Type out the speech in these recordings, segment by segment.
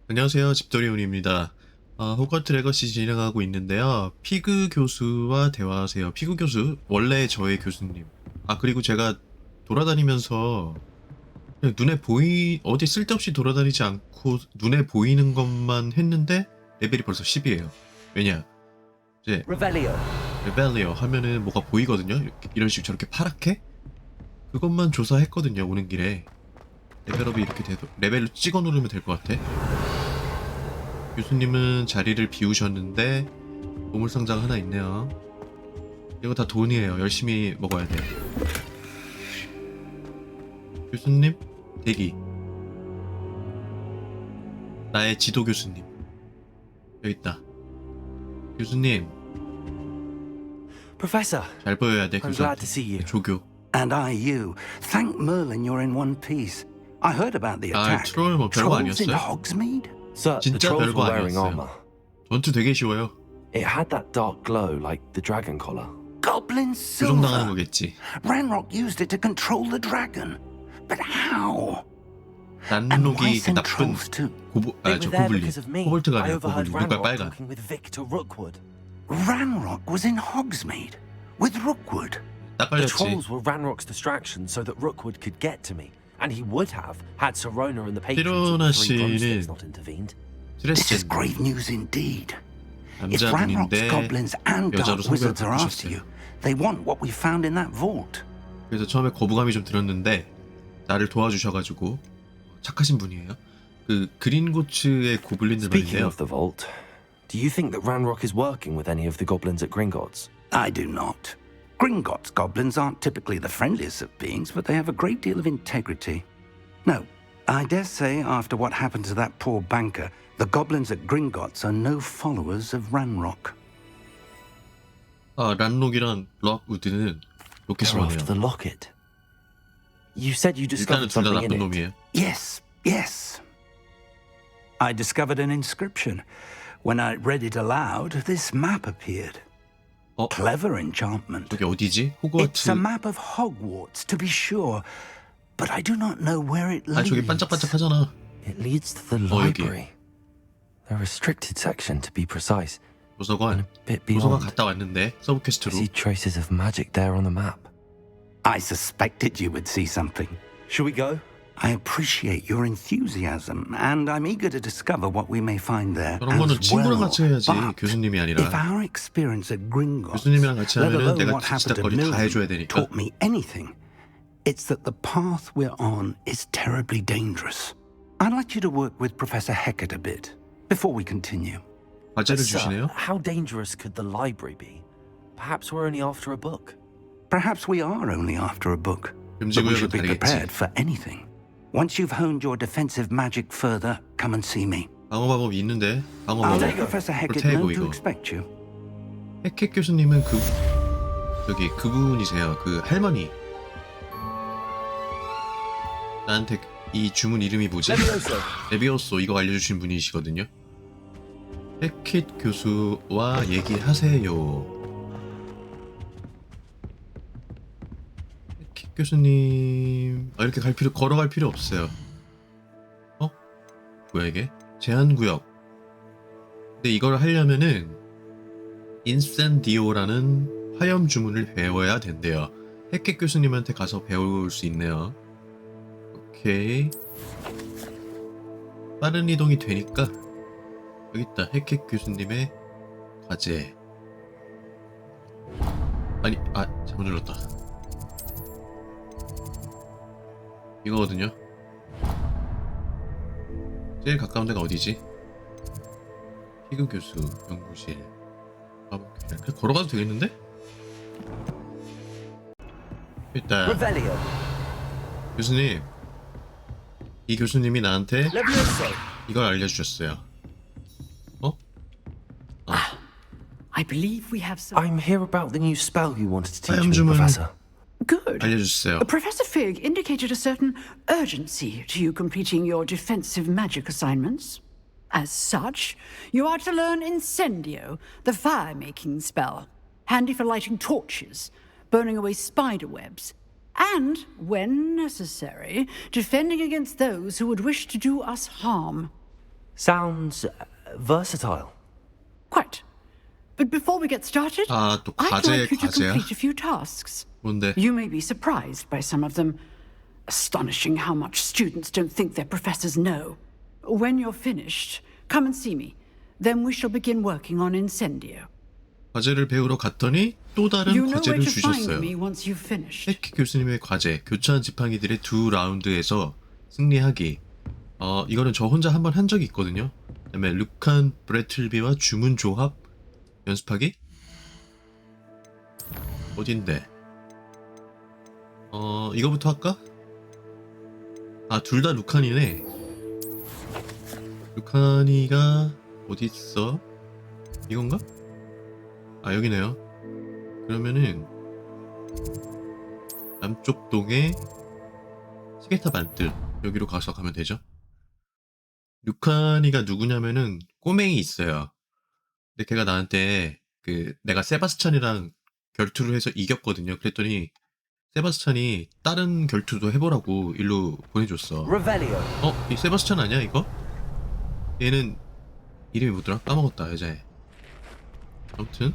안녕하세요. 집돌이온입니다. 호그와트 레거시 진행하고 있는데요. 피그 교수와 대화하세요. 피그 교수, 원래 저의 교수님. 그리고 제가 돌아다니면서 그냥 어디 쓸데없이 돌아다니지 않고 눈에 보이는 것만 했는데 레벨이 벌써 10이에요. 왜냐? 이제 레벨리오 하면은 뭐가 보이거든요. 이런 식으로 저렇게 파랗게? 그것만 조사했거든요. 오는 길에. 레벨업이 이렇게 돼도 레벨을 찍어 누르면 될 것 같아. 교수님은 자리를 비우셨는데 보물상자가 하나 있네요. 이거 다 돈이에요. 열심히 먹어야 돼. 교수님 대기. 나의 지도 교수님 여기 있다. 교수님 Professor, 잘 보여야 돼. I'm glad to see you. 조교. And I you. Thank Merlin you're in one piece. I heard about the attack. 트롤 뭐 별거 Trolls in 아니었어요? Hogsmeade? Sir, the 진짜 trolls 별거 were wearing 아니었어요. armor. 전투 되게 쉬워요. It had that dark glow like the dragon collar. Goblin 조종당하는 silver. 거겠지. Ranrock used it to control the dragon. But how? And why 난록이 send 나쁜 trolls too? They 저 were there 고블린. because of me. 코볼트가 I 아니라 overheard 고블린. 눈깔 Ranrock 빨간. talking with Victor Rookwood. Ranrock was in Hogsmeade with Rookwood. 딱 The 걸렸지. trolls were Ranrock's distraction so that Rookwood could get to me. And he would have had Sirona and the patrons of 시로나 the Three Broomsticks 씨는 not intervened. This is 드레스 grave news indeed. If Ranrock's 남자분인데 goblins and 여자로 dark wizards are 성별을 after 바꾸셨어요. you, they want what we found in that vault. 그래서 처음에 거부감이 좀 들었는데 나를 도와주셔가지고 착하신 분이에요. 그 그린고츠의 고블린들 Speaking 말인데요. of the vault, do you think that Ranrock is working with any of the goblins at Gringotts? I do not. Gringotts goblins aren't typically the friendliest of beings, but they have a great deal of integrity. No, I dare say after what happened to that poor banker, the goblins at Gringotts are no followers of Ranrock. 란록이랑 럭우드는 로켓을 They're 원해요. after the locket. You said you 일단은 discovered 둘 다 something in 나쁜 it. 놈이에요. Yes. I discovered an inscription. When I read it aloud, this map appeared. Clever enchantment. 여기 어디지? It's 호그와트. a map of Hogwarts, to be sure, but I do not know where it leads. 저기 반짝반짝하잖아. It leads to the 여기. library. The restricted section, to be precise. 도서관. Bit 도서관 beyond. 갔다 왔는데 서브 I 퀘스트로. see traces of magic there on the map. I suspected you would see something. Shall we go? I appreciate your enthusiasm, and I'm eager to discover what we may find there 그런 거는 as 친구랑 well. 같이 해야지. But 교수님이 if 아니라. our experience at Gringotts, 교수님이랑 같이 let 하면은 alone 내가 what happened at 지지다거리 다 해줘야 Milton, 되니까. taught me anything, it's that the path we're on is terribly dangerous. I'd like you to work with Professor Hecat a bit before we continue. 과제를 Sir, 주시네요. how dangerous could the library be? Perhaps we're only after a book. Perhaps we are only after a book, but we 금지구역은 should be 다르겠지. prepared for anything. Once you've honed your defensive magic further, come and see me. 방어마법이 있는데 I'll 방어마법. let Professor Hecat 불태고 know to 이거. expect you. 해켓 교수님은 그분이세요. 그 할머니. 나한테 이 주문 이름이 뭐지? 레비오소 이거 알려주신 분이시거든요. 해켓 교수와 얘기하세요. 해켓 교수님 이렇게 걸어갈 필요 없어요. 뭐야 이게? 제한구역. 근데 이걸 하려면은 인센디오라는 화염 주문을 배워야 된대요. 해켓 교수님한테 가서 배울 수 있네요. 오케이. 빠른 이동이 되니까 여기 있다. 해켓 교수님의 과제. 아니, 잘못 눌렀다. 이거거든요. 제일 가까운 데가 어디지? 피그 교수 연구실. 그냥 걸어가도 되겠는데? 일단 Revelio. 교수님, 이 교수님이 나한테 이걸 알려주셨어요. I believe we have some. I'm here about the new spell you wanted to teach 화염 me, 주문 Professor. Good. 알려주셨어요. Professor Fig indicated a certain urgency to you completing your defensive magic assignments. As such, you are to learn Incendio, the fire-making spell, handy for lighting torches, burning away spider webs, and, when necessary, defending against those who would wish to do us harm. Sounds versatile. Quite. But before we get started, 아, 또 I'd 과제, like you to 과제야? complete a few tasks. 뭔데? You may be surprised by some of them. Astonishing how much students don't think their professors know. When you're finished, come and see me. Then we shall begin working on Incendio. 과제를 배우러 갔더니 또 다른 You know where 과제를 to find 주셨어요. me once you've finished. 해키 교수님의 과제, 교차한 지팡이들의 2라운드에서 승리하기. 이거는 저 혼자 한번 한 적이 있거든요. 그다음에 루칸 브래틀비와 주문 조합 연습하기. 어딘데? 이거부터 할까? 아, 둘 다 루칸이네. 루칸이가 어디 있어? 이건가? 아, 여기네요. 그러면은 남쪽 동에 시계탑 안뜰 여기로 가서 가면 되죠. 루카니가 누구냐면은 꼬맹이 있어요. 근데 걔가 나한테 내가 세바스찬이랑 결투를 해서 이겼거든요. 그랬더니 세바스찬이 다른 결투도 해보라고 일로 보내줬어. Revelio. 이 세바스찬 아니야 이거? 얘는 이름이 뭐더라? 까먹었다 여자애. 아무튼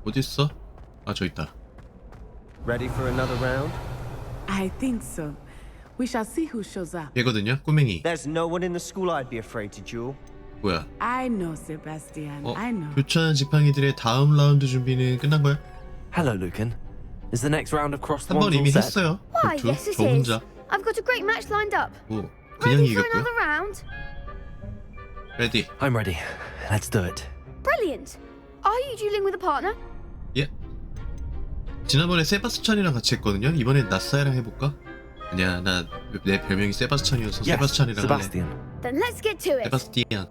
어딨어? 아, 저 있다. Ready for another round? I think so. We shall see who shows up. 얘거든요, 꼬맹이. There's no one in the school I'd be afraid to duel. 뭐야? I know, Sebastian. I know. 교차한 지팡이들의 다음 라운드 준비는 끝난 거야? Hello, Lucan. Is the next round of cross the 한 번 wands all 이미 set? 했어요. Why, 결투. yes it 저 is. 혼자. I've got a great match lined up. 뭐 그냥 Ready for 이겼고요. another round? 레디. I'm ready. Let's do it. Brilliant. Are you dueling with a partner? 예. 지난번에 세바스찬이랑 같이 했거든요. 이번엔 나사야랑 해볼까? 아니야, 나 내 별명이 세바스찬이어서 Yes, 세바스찬이랑 할래. Sebastian. Then let's get to it. 세바스티안.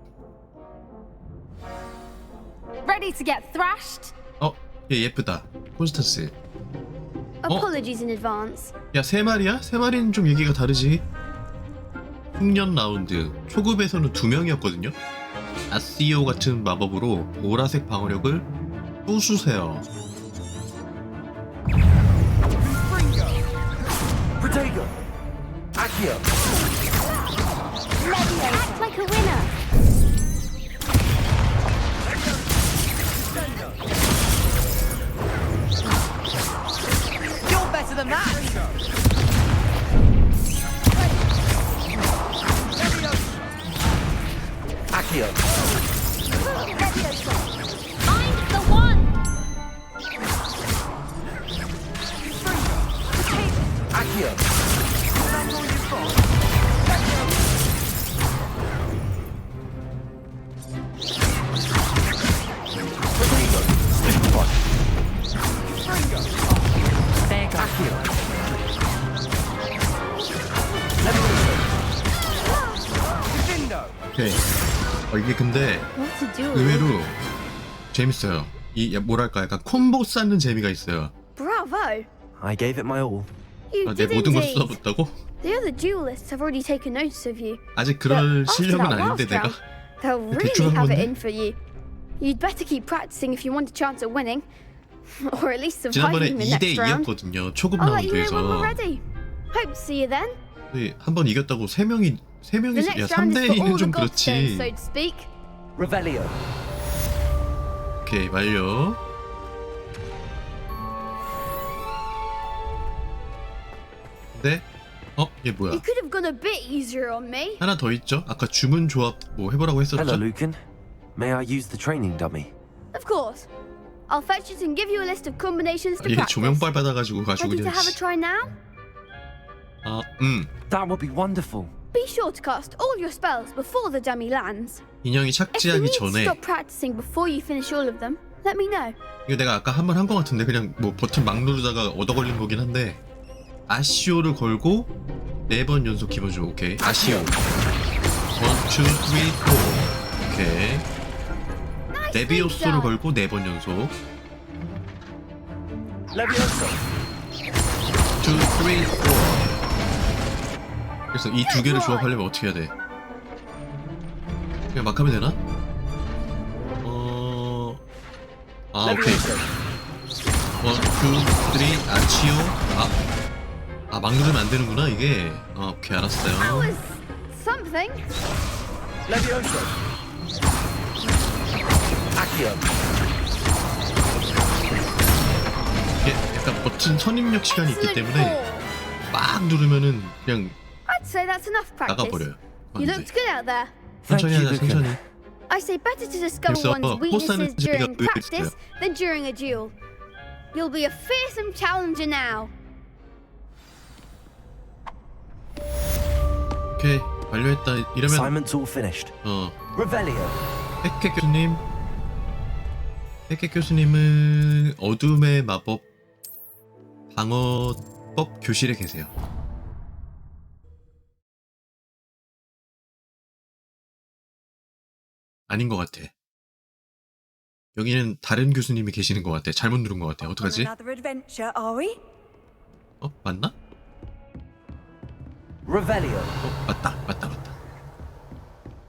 Ready to get thrashed? 얘 예쁘다. 콘스탄스. Apologies in advance. 야, 세 마리야? 세 마리는 좀 얘기가 다르지. 흉년 라운드. 초급에서는 2명이었거든요. 아시오 같은 마법으로 보라색 방어력을 부수세요. Protego. Accio. Act like a winner. You're better than that! Accio. Find the one. Accio. 오케이. 이게 근데 What a duel. 의외로 재밌어요. 뭐랄까 약간 콤보 쌓는 재미가 있어요. Bravo. I gave it my all. You 내 did 모든 걸 indeed. 쏟아붓다고? The other duelists have already taken notice of you. 아직 그럴 But after 실력은 that 아닌데 last 내가. round, they'll 대충 really 한 have it 건데? in for you. You'd better keep practicing if you want a chance at winning. Or at least 지난번에 surviving the next round. 2대2였거든요. 초급 I'll let you know when we're 라운드에서. ready. Hope to see you then. 한 번 이겼다고 세 명이 The 야 next round is for 3대2는 all the 좀 godstones, so 그렇지. to speak. Revelio. 오케이, 완료. 네? 얘 뭐야? You could have gone a bit easier on me. 하나 더 있죠? 아까 주문 조합 뭐 해보라고 Hello, 했었죠? Lucan. May I use the training dummy? Of course. I'll fetch it and give you a list of combinations to 얘 practice. 조명빨 받아가지고 가지고 Ready to 그냥. have a try now? That would be wonderful. Be sure to cast all your spells before the dummy lands. 인형이 If you 착지하기 need to 전에 stop practicing before you finish all of them, let me know. 이거 내가 아까 한 번 한 거 같은데 그냥 뭐 버튼 막 누르다가 얻어 걸린 거긴 한데 아시오를 걸고 4번 연속 기본주. 오케이, 아시오 1, 2, 3, 4. 오케이, Nice 레비오스를 done. 걸고 4번 연속 Levioso! 2, 3, 4. 그래서 이 두 개를 조합하려면 어떻게 해야 돼? 그냥 막 하면 되나? 오케이. 1, 2, 3, 아치오. 아, 막 누르면 안 되는구나 이게. 오케이, That 알았어요. was something. Levioso. Accio. 이게 약간 버튼 선입력 시간이 있기 Excellent 때문에 ball. 막 누르면은 그냥 I'd say that's enough practice. 나가버려요. You looked good out there. 천천히 Thank you, 하자, Lucan. 천천히. I say better to discover 그래서 one's weaknesses 포스터는 during 제가 practice than during a duel. You'll be a fearsome challenger now. 오케이, 완료했다. 이러면 Assignment's all finished. Revelio. 헥헥 교수님, 헥헥 교수님은 어둠의 마법 방어법 교실에 계세요. 아닌 것 같아. 여기는 다른 교수님이 계시는 것 같아. 잘못 누른 것 같아. 어떡하지? Another adventure, are we? 맞나? Revelio. 맞다.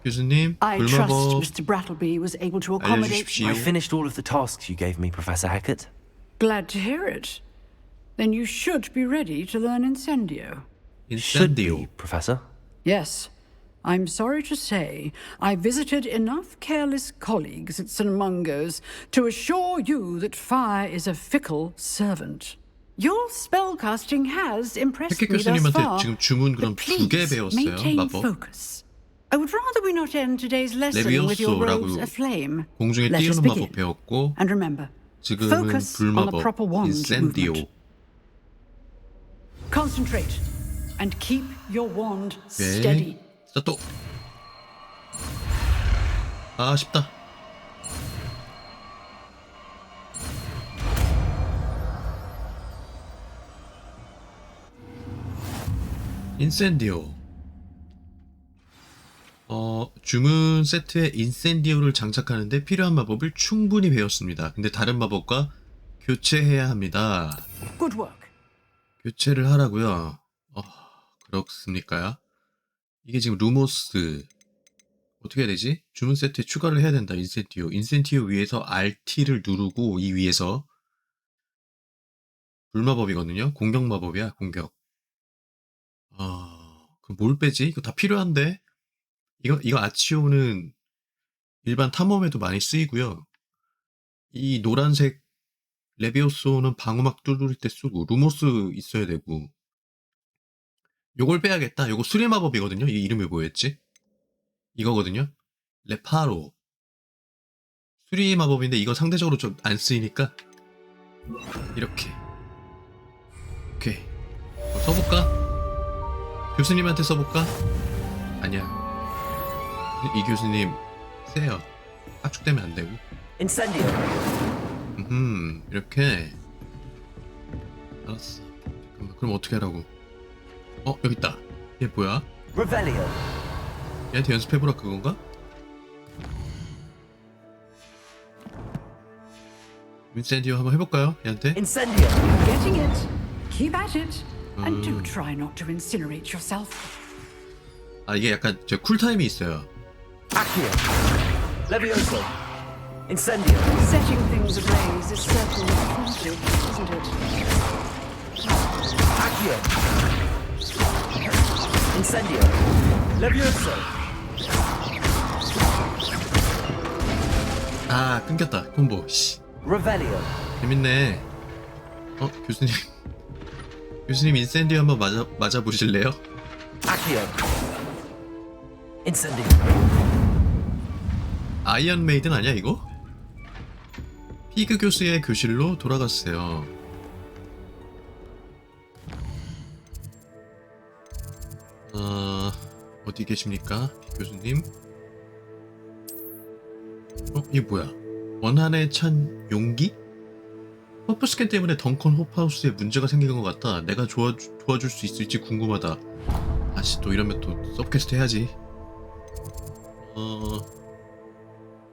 교수님, I trust 불마법 Mr. Brattleby was able to accommodate. 알려주십시오. I finished all of the tasks you gave me, Professor Hackett. Glad to hear it. Then you should be ready to learn Incendio. Should be, 인센디오. Professor. Yes. I'm sorry to say I visited enough careless colleagues at St. Mungo's to assure you that fire is a fickle servant. Your spellcasting has impressed 헥헥 me thus 교수님한테 far. 지금 주문 그럼 But 2개 please 배웠어요. maintain 마법. focus. I would rather we not end today's lesson with your robes 레비오소라고 aflame. 공중에 Let us 띄우는 begin. 마법 배웠고 And remember, 지금은 focus on the 불마법 proper wand 인센디오. movement. Concentrate and keep your wand steady. 자, 또. 아, 쉽다. 인센디오. 주문 세트에 인센디오를 장착하는데 필요한 마법을 충분히 배웠습니다. 근데 다른 마법과 교체해야 합니다. Good work. 교체를 하라고요. 그렇습니까? 이게 지금 루모스 어떻게 해야 되지? 주문 세트에 추가를 해야 된다. 인센티오 위에서 RT를 누르고 이 위에서 불마법이거든요. 공격 마법이야. 공격. 그럼 뭘 빼지? 이거 다 필요한데? 이거 아치오는 일반 탐험에도 많이 쓰이고요. 이 노란색 레비오소는 방어막 뚫을 때 쓰고 루모스 있어야 되고 요걸 빼야겠다. 요거 수리 마법이거든요. 이 이름이 뭐였지? 이거거든요. 레파로 수리 마법인데 이거 상대적으로 좀 안 쓰이니까 이렇게 오케이 써볼까? 교수님한테 써볼까? 아니야. 이 교수님 세요. 압축되면 안 되고. Incendio. 이렇게 알았어. 잠깐만, 그럼 어떻게 하라고? 여기 있다. 얘 뭐야? Revelio. 얘한테 연습해보라 그건가? 인센디오 한번 해볼까요? 얘한테? Incendio. Getting it. Keep at it. And do try not to incinerate yourself. 이게 약간 저 쿨타임이 있어요. Accio. Levioso. Incendio. Setting things ablaze is certainly primitive, isn't it? Accio. Incendio. Levioso. 끊겼다. 콤보. 씨. Revelio. 재밌네. 교수님. 교수님 인센디오 한번 맞아보실래요? Accio. Incendio. 아이언 메이든 아니야 이거? 피그 교수의 교실로 돌아갔어요. 어디 계십니까? 피 교수님? 이게 뭐야? 원한에 찬 용기? 퍼프 스캔 때문에 덩컨 호프하우스에 문제가 생긴 것 같다. 내가 도와줄 수 있을지 궁금하다. 아씨, 또 이러면 또 서브퀘스트 해야지.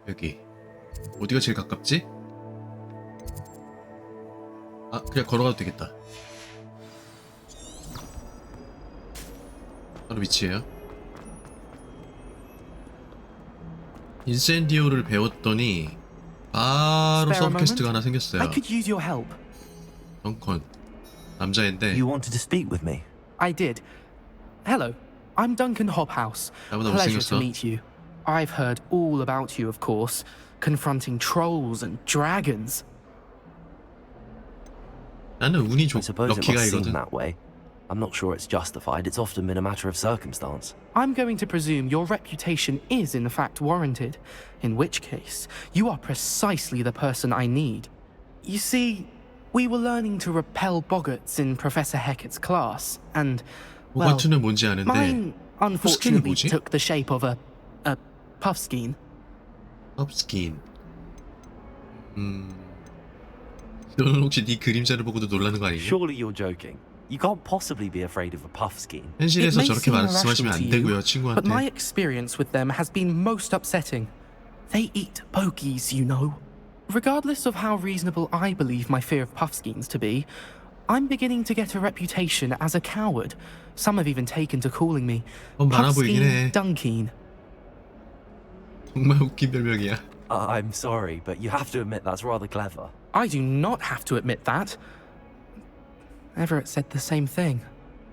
여기 어디가 제일 가깝지? 그냥 걸어가도 되겠다. 바로 위치에요. 인센디오를 배웠더니 바로 Spare a 서브퀘스트가 moment? 하나 생겼어요. I could use your help. 덩컨 남자인데 You wanted to speak with me? I did. Hello, I'm Duncan Hobhouse. 나보다 Pleasure to 못생겼어. meet you. I've heard all about you, of course, confronting trolls and dragons. 나는 운이 I suppose it 럭키가 must seem 이거든. that way. I'm not sure it's justified. It's often been a matter of circumstance. I'm going to presume your reputation is in fact warranted, in which case, you are precisely the person I need. You see, we were learning to repel boggarts in Professor Hecat's class, and, well, 호그와트는 뭔지 아는데 mine 푸스킨은 unfortunately 뭐지? took the shape of a puffskein. 컵스킨. 너는 혹시 네 그림자를 보고도 놀라는 거 아니니? Surely you're joking. You can't possibly be afraid of a puff scheme. 현실에서 It may 저렇게 seem 말씀하시면 irrational 안 to 되고요, you, but my 친구한테. experience with them has been most upsetting. They eat pokies, you know. Regardless of how reasonable I believe my fear of puffskeins to be, I'm beginning to get a reputation as a coward. Some have even taken to calling me 많아 보이긴 해. Puffskein Dunkeen. 정말 웃긴 별명이야. I'm sorry, but you have to admit that's rather clever. I do not have to admit that. Everett said the same thing.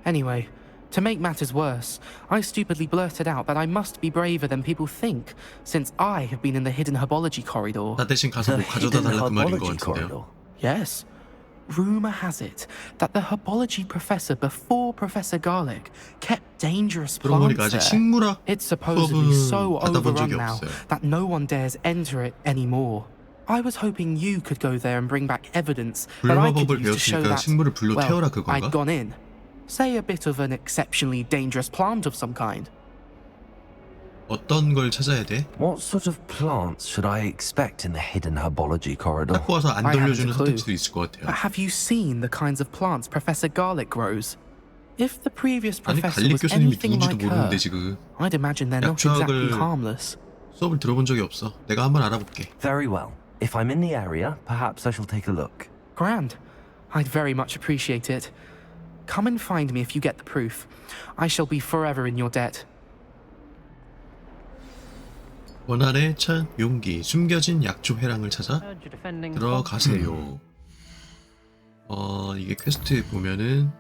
Anyway, to make matters worse, I stupidly blurted out that I must be braver than people think, since I have been in the hidden herbology corridor. 나 대신 가서 The 뭐 가져다 hidden 달라 그 말인 것 herbology 같은데요. corridor. Yes. Rumor has it that the herbology professor before Professor Garlic kept dangerous 그러고 plants 보니까 아직 there. 식물학 It's supposedly so 수업은 받아본 overrun 적이 now 없어요. that no one dares enter it anymore. I was hoping you could go there and bring back evidence that I could 불화법을 use to show 배웠으니까 that, 식물을 불로 태워라 well, 그건가? I'd gone in. Say a bit of an exceptionally dangerous plant of some kind. 어떤 걸 찾아야 돼? What sort of plants should I expect in the hidden herbology corridor? 딱 보아서 안 I haven't 돌려주는 a clue. 선택지도 있을 것 같아요. But have you seen the kinds of plants Professor Garlic grows? If the previous 아니 professor 갈릭 was 교수님이 anything 누군지도 like her, 모르는데 지금 I'd imagine they're not exactly 약초학을 harmless. 수업을 들어본 적이 없어. 내가 한번 알아볼게. Very well. If I'm in the area, perhaps I shall take a look. Grand. I'd very much appreciate it. Come and find me if you get the proof. I shall be forever in your debt. 원한에 찬 용기, 숨겨진 약초 회랑을 찾아 들어가세요. 이게 퀘스트 보면은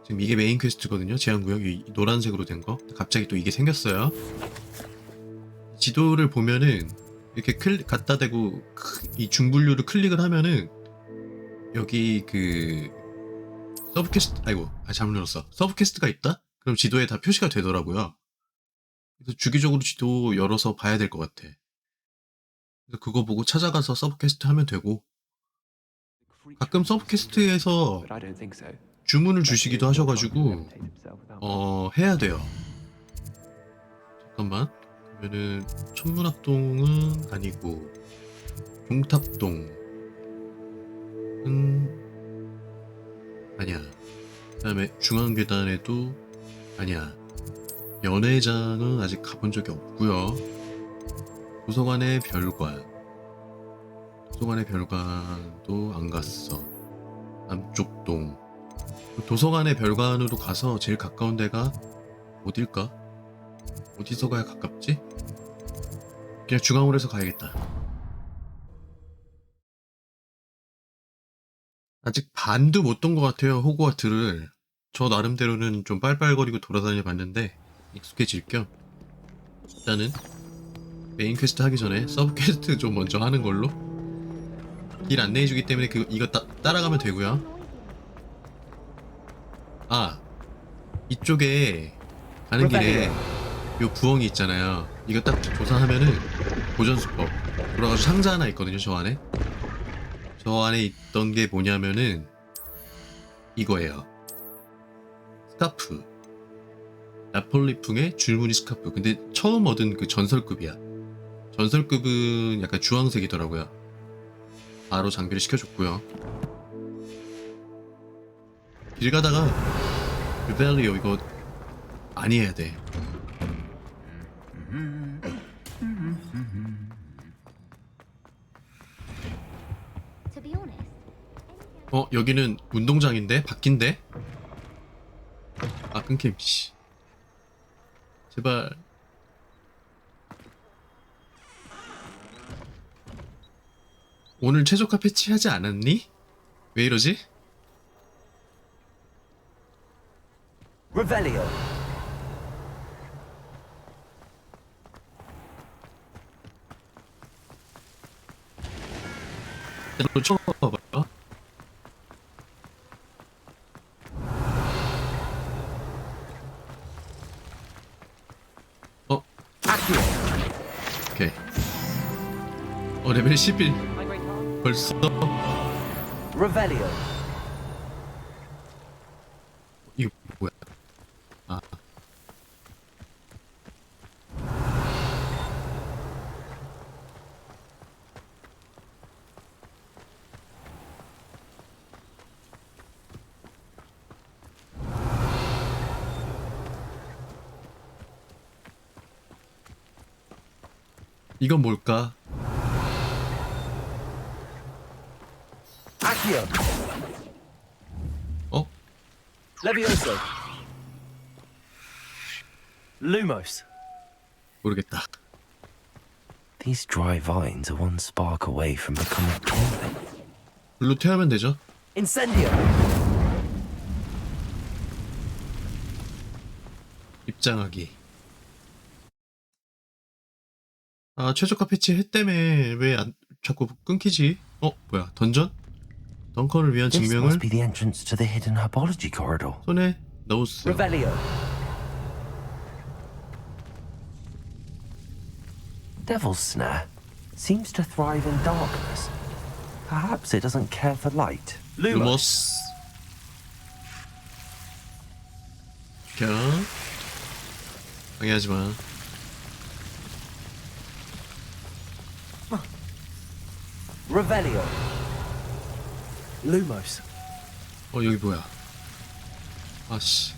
지금 이게 메인 퀘스트거든요. 제한구역 이 노란색으로 된 거. 갑자기 또 이게 생겼어요. 지도를 보면은 이렇게 갖다 대고 이 중분류를 클릭을 하면은 여기 그 서브 퀘스트 잘못 눌렀어. 서브 퀘스트가 있다? 그럼 지도에 다 표시가 되더라고요. 그래서 주기적으로 지도 열어서 봐야 될 것 같아. 그래서 그거 보고 찾아가서 서브 퀘스트 하면 되고, 가끔 서브 퀘스트에서 주문을 주시기도 하셔가지고 해야 돼요. 잠깐만. 그러면은 천문학동은 아니고 종탑동은 아니야. 그 다음에 중앙계단에도 아니야. 연회장은 아직 가본 적이 없고요. 도서관의 별관, 도서관의 별관도 안 갔어. 남쪽동. 도서관의 별관으로 가서 제일 가까운 데가 어딜까? 어디서 가야 가깝지? 그냥 중앙으로 해서 가야겠다. 아직 반도 못 돈 것 같아요. 호그와트를. 저 나름대로는 좀 빨빨거리고 돌아다녀 봤는데 익숙해질 겸 일단은 메인 퀘스트 하기 전에 서브 퀘스트 좀 먼저 하는 걸로. 길 안내해주기 때문에 이거 따라가면 되고요. 이쪽에 가는 길에 요 부엉이 있잖아요. 이거 딱 조사하면은 보존수법 돌아가서 상자 하나 있거든요. 저 안에 있던 게 뭐냐면은 이거예요. 스카프, 나폴리풍의 줄무늬 스카프. 근데 처음 얻은 그 전설급이야. 전설급은 약간 주황색이더라고요. 바로 장비를 시켜줬고요. 길 가다가 르벨리오 이거 많이 해야 돼. To be honest, 여기는 운동장인데? 바뀐데? 끊김, 씨. 제발. 오늘 최저가 패치하지 않았니? 왜 이러지? Revelio. 또 쳐봐봐요. Accio. 오케이. 레벨 11 벌써. Revelio. 이거 뭐야? 아, 이건 뭘까? Accio. 어? Levioso. Lumos. 모르겠다. These dry vines are one spark away from becoming kindling. 불로 태우면 되죠? Incendio. 입장하기. 아, 최저가 패치 해 때문에 왜 자꾸 끊기지? 뭐야, 던전? 덩컨을 위한 This 증명을 must be the entrance to the hidden herbology corridor. 손에 넣었어요. Revelio. Devil's Snare seems to thrive in darkness. Perhaps it doesn't care for light. Lumos. 루머스. 켜. 방해하지 마. Revelio. Lumos. 여기 뭐야? 아씨.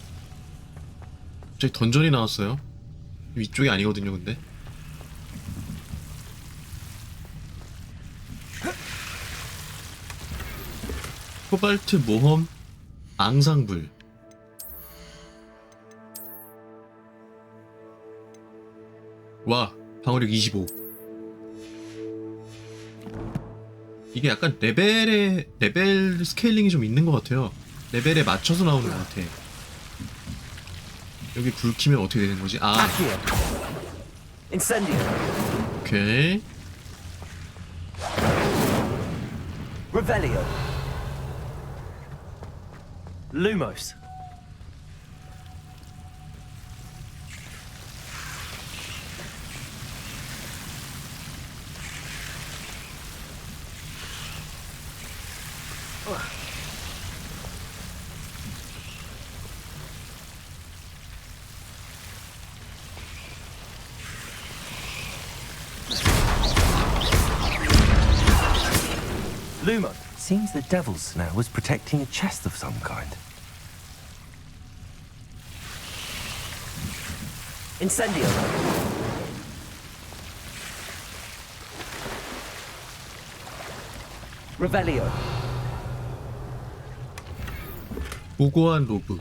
갑자기 던전이 나왔어요. 위쪽이 아니거든요, 근데. 코발트 모험 앙상블. 와, 방어력 25. 이게 약간 레벨 스케일링이 좀 있는 것 같아요. 레벨에 맞춰서 나오는 것 같아. 여기 불 켜면 어떻게 되는 거지? 아, Accio. Incendio. 오케이. Revelio. Lumos. Lumos. Seems the Devil's Snare was protecting a chest of some kind. Incendio. Revelio. 보고한 로브.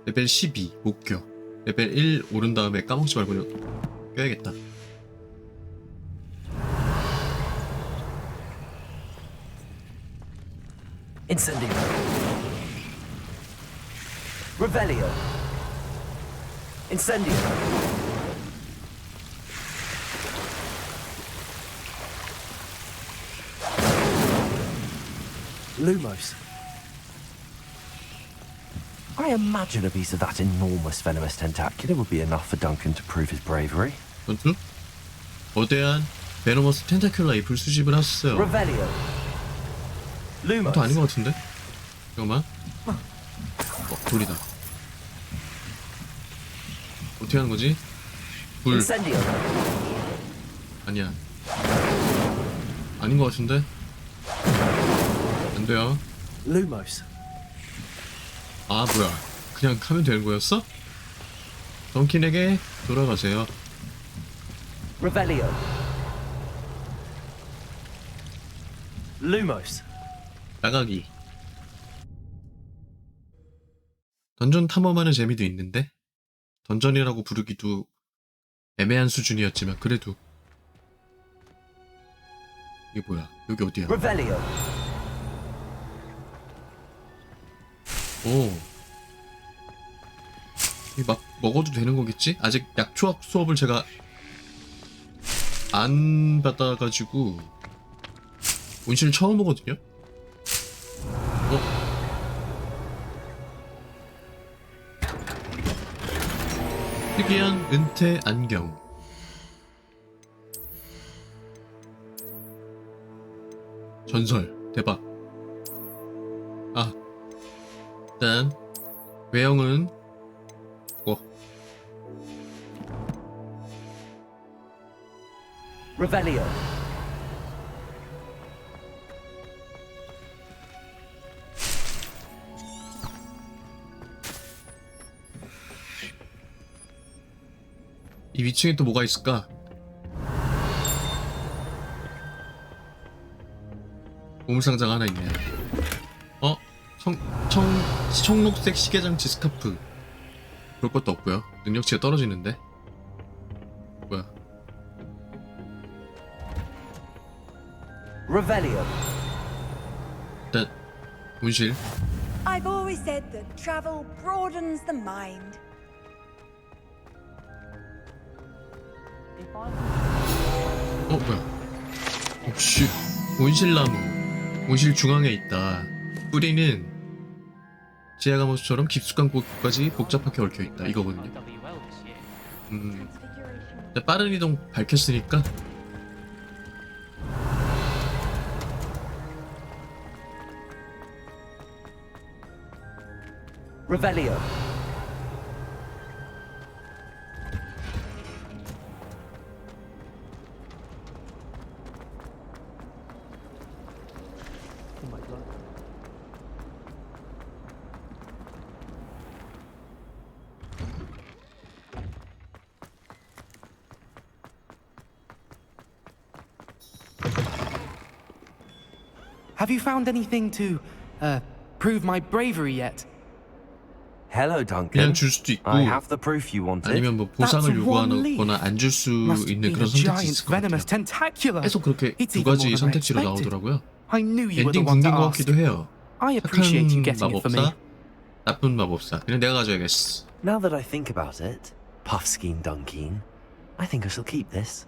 레벨 12 목표. 레벨 1 오른 다음에 까먹지 말고 껴야겠다. Incendio. Revelio. Incendio. Lumos. I imagine a piece of that enormous venomous tentacular would be enough for Duncan to prove his bravery. 전투? 거대한 베노머스 텐타큘라 잎을 수집을 하셨어요. Revelio. Lumos. 또 아닌 것 같은데? 잠깐만. 돌이다. 어떻게 하는 거지? 불. Incendio. 아니야. 아닌 것 같은데? 안 돼요. Lumos. 아, 뭐야. 그냥 하면 되는 거였어? 던킨에게 돌아가세요. Revelio. Lumos. 나가기. 던전 탐험하는 재미도 있는데 던전이라고 부르기도 애매한 수준이었지만 그래도 이게 뭐야? 여기 어디야? Revelio. 오. 이 막 먹어도 되는 거겠지? 아직 약초학 수업을 제가 안 받아가지고 온실 처음 오거든요? 특이한 은퇴 안경. 전설 대박. 아, 일단 외형은 Revelio. 이 위층에 또 뭐가 있을까? 보물상자가 하나 있네. 청록색 시계장치 스카프. 그럴 것도 없고요. 능력치가 떨어지는데. 뭐야? Revelio. 일단 온실. I've always said that travel broadens the mind. 뭐야? 혹시 온실나무. 온실 중앙에 있다. 뿌리는 지하가모스처럼 깊숙한 곳까지 복잡하게 얽혀 있다. 이거거든요. 빠른 이동 밝혔으니까. Revelio. Have you found anything to, prove my bravery yet? Hello, Duncan. 그냥 줄 수도 있고 I have the proof you wanted. 아니면 뭐 보상을 That's one 요구하거나 안 줄 수 Must 있는 be 그런 the 선택지 giant's 있을 것 같아요. venomous tentacula. 계속 그렇게 It's 두 even 가지 more than I 선택지로 expected. 나오더라고요. I knew you were the 엔딩 one 굶긴 to 것 ask. 같기도 해요. I appreciate you 착한 getting it for me. 마법사, 나쁜 마법사. 그냥 내가 가져야겠어. Now that I think about it, Puffskein Dunkeen, I think I shall keep this.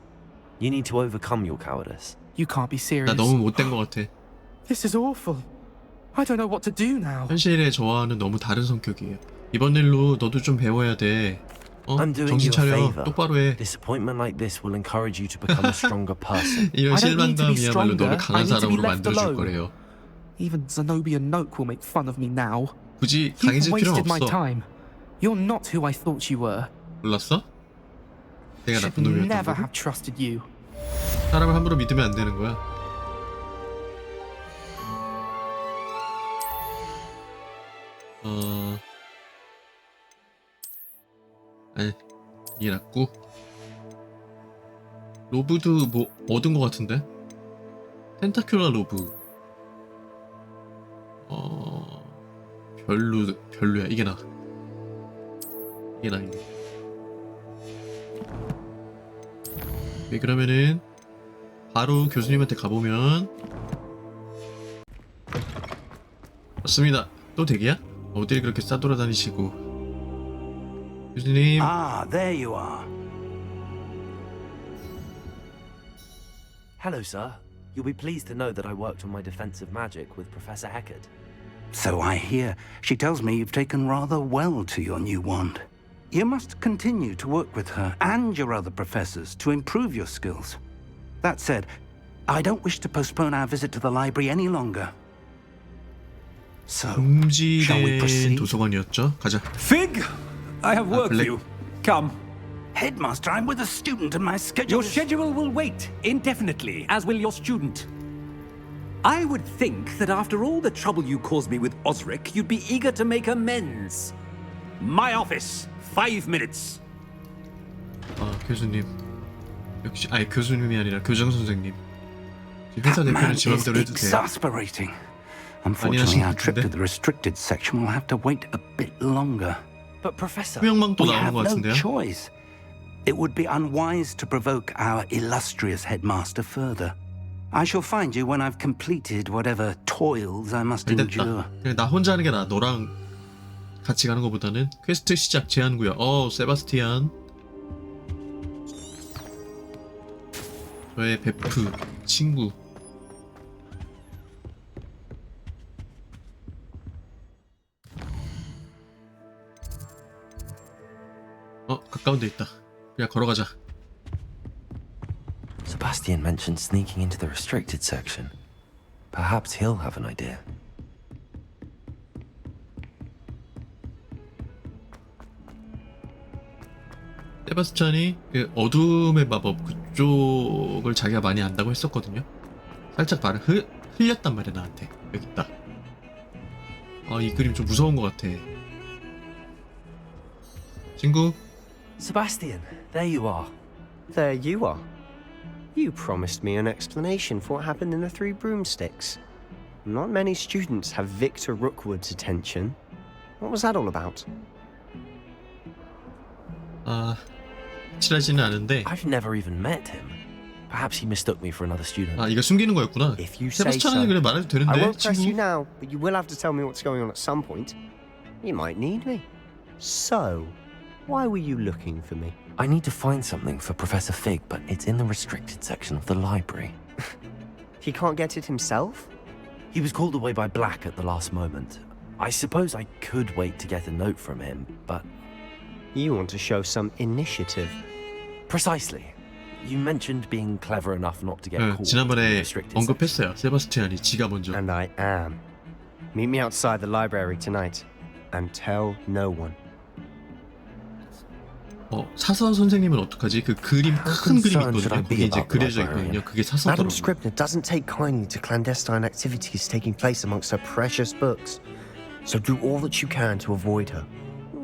You need to overcome your cowardice. You can't be serious. 나 너무 못된 것 같아. This is awful. I don't know what to do now. 현실의 저와는 너무 다른 성격이에요. 이번 일로 너도 좀 배워야 돼. I'm doing 정신 you a 차려. favor. 똑바로 해. Disappointment like this will encourage you to become a stronger person. 이런 I don't need to be 실망감이야말로 너를 stronger. 강한 I need to be 사람으로 left 만들어줄 alone. 거래요. Even Zenobia Noke will make fun of me now. 굳이 You've 강해질 필요는 wasted my 없어. time. You're not who I thought you were. 몰랐어? 내가 Should 나쁜 놈이었던 never 거고? have trusted you. 사람을 함부로 믿으면 안 되는 거야. 아니, 이게 낫고. 로브도 뭐 얻은 것 같은데? 텐타큘라 로브. 별로야. 이게 나. 이게 나. 네, 그러면은 바로 교수님한테 가보면 맞습니다. 또 대기야? 어딜 그렇게 싸돌아다니시고. 교수님. Ah, there you are. Hello, sir. You'll be pleased to know that I worked on my defensive magic with Professor Heckard. So I hear. She tells me you've taken rather well to your new wand. You must continue to work with her and your other professors to improve your skills. That said, I don't wish to postpone our visit to the library any longer. So, shall we 금지된 proceed? 도서관이었죠? 가자. Fig, I have work for Blake. you. Come. Headmaster, I'm with a student and my schedule Your is... schedule will wait indefinitely, as will your student. I would think that after all the trouble you caused me with Osric, you'd be eager to make amends. My office, 5 minutes. 교수님. 역시 교수님이 아니라 교장 선생님. 회사 That 대표는 man 지 is 맘대로 해도 돼요. exasperating. Unfortunately, our trip to 같은데? the restricted section will have to wait a bit longer. But Professor, 투명망 또 We 나오는 have 것 no 같은데요? choice. It would be unwise to provoke our illustrious headmaster further. I shall find you when I've completed whatever toils I must endure. 됐다. 그냥 나 혼자 하는 게 나아. 너랑 같이 가는 것보다는. 퀘스트 시작 제한구역. 세바스티안. 저의 베프 친구. 가까운 데 있다. 그냥 걸어가자. Sebastian mentioned sneaking into the restricted section. Perhaps he'll have an idea. 세바스찬이 그 어둠의 마법 그쪽을 자기가 많이 안다고 했었거든요. 살짝 말을 흘렸단 말이야 나한테. 여기 있다. 이 그림 좀 무서운 것 같아. 친구. Sebastian, there you are. There you are. You promised me an explanation for what happened in the Three Broomsticks. Not many students have Victor Rookwood's attention. What was that all about? 확실하지는 않은데. I've never even met him. Perhaps he mistook me for another student. 이거 숨기는 거였구나. If you say so. 세바스찬은 그래 말해도 되는데. I won't press 친구. you now, but you will have to tell me what's going on at some point. You might need me. So, why were you looking for me? I need to find something for Professor Fig, but it's in the restricted section of the library. He can't get it himself? He was called away by Black at the last moment. I suppose I could wait to get a note from him, but... You want to show some initiative. Precisely. You mentioned being clever enough not to get caught. 지난번에 in the restricted section. 언급했어요. 세바스티안이 지가 먼저. And I am. Meet me outside the library tonight. And tell no one. 사서 선생님은 어떡하지? 그 그림 큰 그림 있거든요. 거기 이제 그려져 있거든요. 그게 Madam 사서더라고요. Scribner doesn't take kindly to clandestine activities taking place amongst her precious books. So do all that you can to avoid her.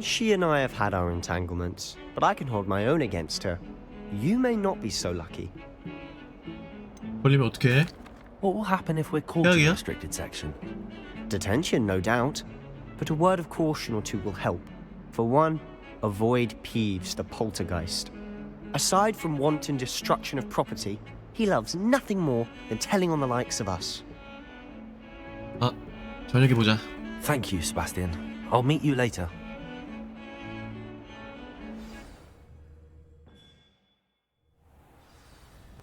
She and I have had our entanglements, but I can hold my own against her. You may not be so lucky. 걸리면 어떡해? What will happen if we're caught in the 여기요? restricted section? Detention, no doubt. But a word of caution or two will help. For one, avoid Peeves, the poltergeist. Aside from wanton destruction of property, he loves nothing more than telling on the likes of us. 저녁에 보자. Thank you, Sebastian. I'll meet you later.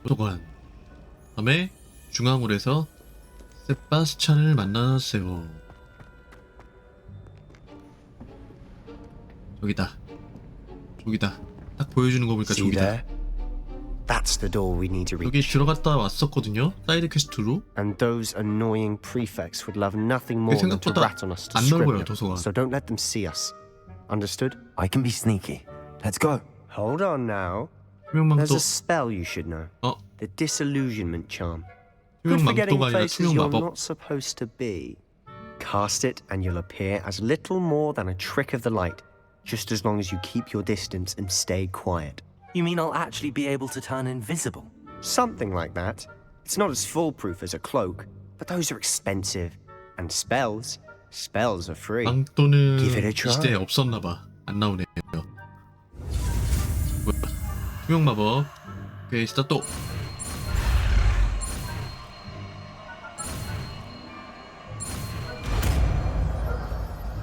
도서관. 다음에 중앙홀에서 세바스찬을 만났어요. 저기다. 저기다. 딱 보여주는 거 보니까 See 저기다. there? That's the door we need to 여기 reach. 들어갔다 왔었거든요. 사이드 퀘스트로. And those annoying prefects would love nothing more than to 생각보다 rat on us to 안 넓어요, Scribner. 도서관. So don't let them see us. Understood? I can be sneaky. Let's go. Hold on now. There's 투명망토. a spell you should know. 어? The disillusionment charm. Good for getting 투명망토가 아니라 places you're 투명마법. not supposed to be. Cast it and you'll appear as little more than a trick of the light, just as long as you keep your distance and stay quiet. You mean I'll actually be able to turn invisible? Something like that. It's not as foolproof as a cloak, but those are expensive. And spells are free. 망토는 Give it a 이 try. 시대에 없었나봐. 안 나오네요. 뭐야? 투명마법. 오케이, 스타트.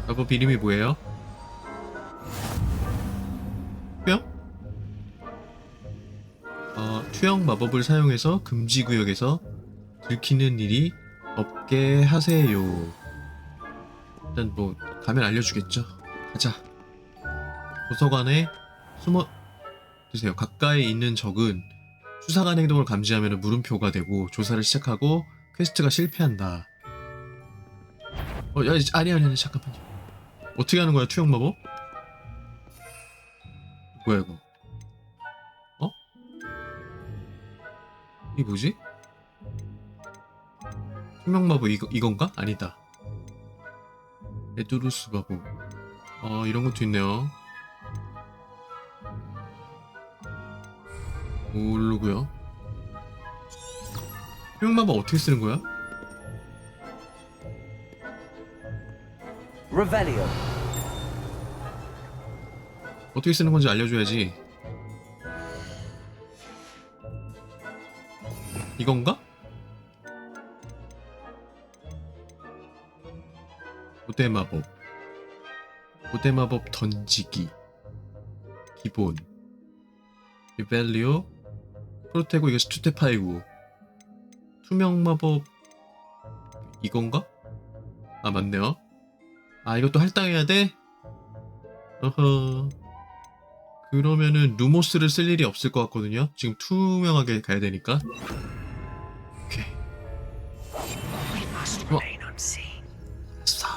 마법 이름이 뭐예요? 투영? 투영 마법을 사용해서 금지 구역에서 들키는 일이 없게 하세요. 일단 뭐 가면 알려주겠죠. 가자. 도서관에 숨어 드세요. 가까이 있는 적은 수상한 행동을 감지하면 물음표가 되고 조사를 시작하고 퀘스트가 실패한다. 아니 잠깐만요. 어떻게 하는 거야 투영 마법? 뭐야 이거? 이게 뭐지? 투명 마법 이건가? 아니다. 에두루스 마법. 이런 것도 있네요. 모르고요. 투명 마법 어떻게 쓰는 거야? Revelio. 어떻게 쓰는 건지 알려줘야지. 이건가? 고대 마법 던지기 기본 리벨리오 프로테고 이거 스투테파이고 투명 마법 이건가? 아 맞네요. 아 이것도 할당해야 돼? 어허. 그러면은 루모스를 쓸 일이 없을 것 같거든요. 지금 투명하게 가야 되니까. 오케이. 됐어.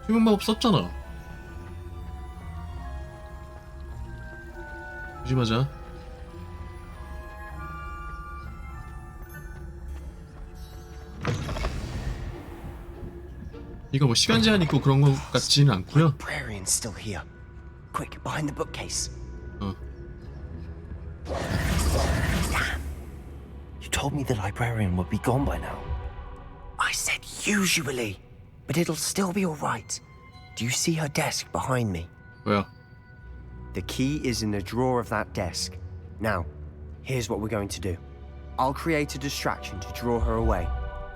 투명 마법 썼잖아. 조심하자. 이거 뭐 시간 제한 있고 그런 것 같지는 않고요. Librarian's still here. Quick, behind the bookcase. Damn. You told me the librarian would be gone by now. I said usually, but it'll still be all right. Do you see her desk behind me? 뭐야? The key is in the drawer of that desk. Now, here's what we're going to do. I'll create a distraction to draw her away.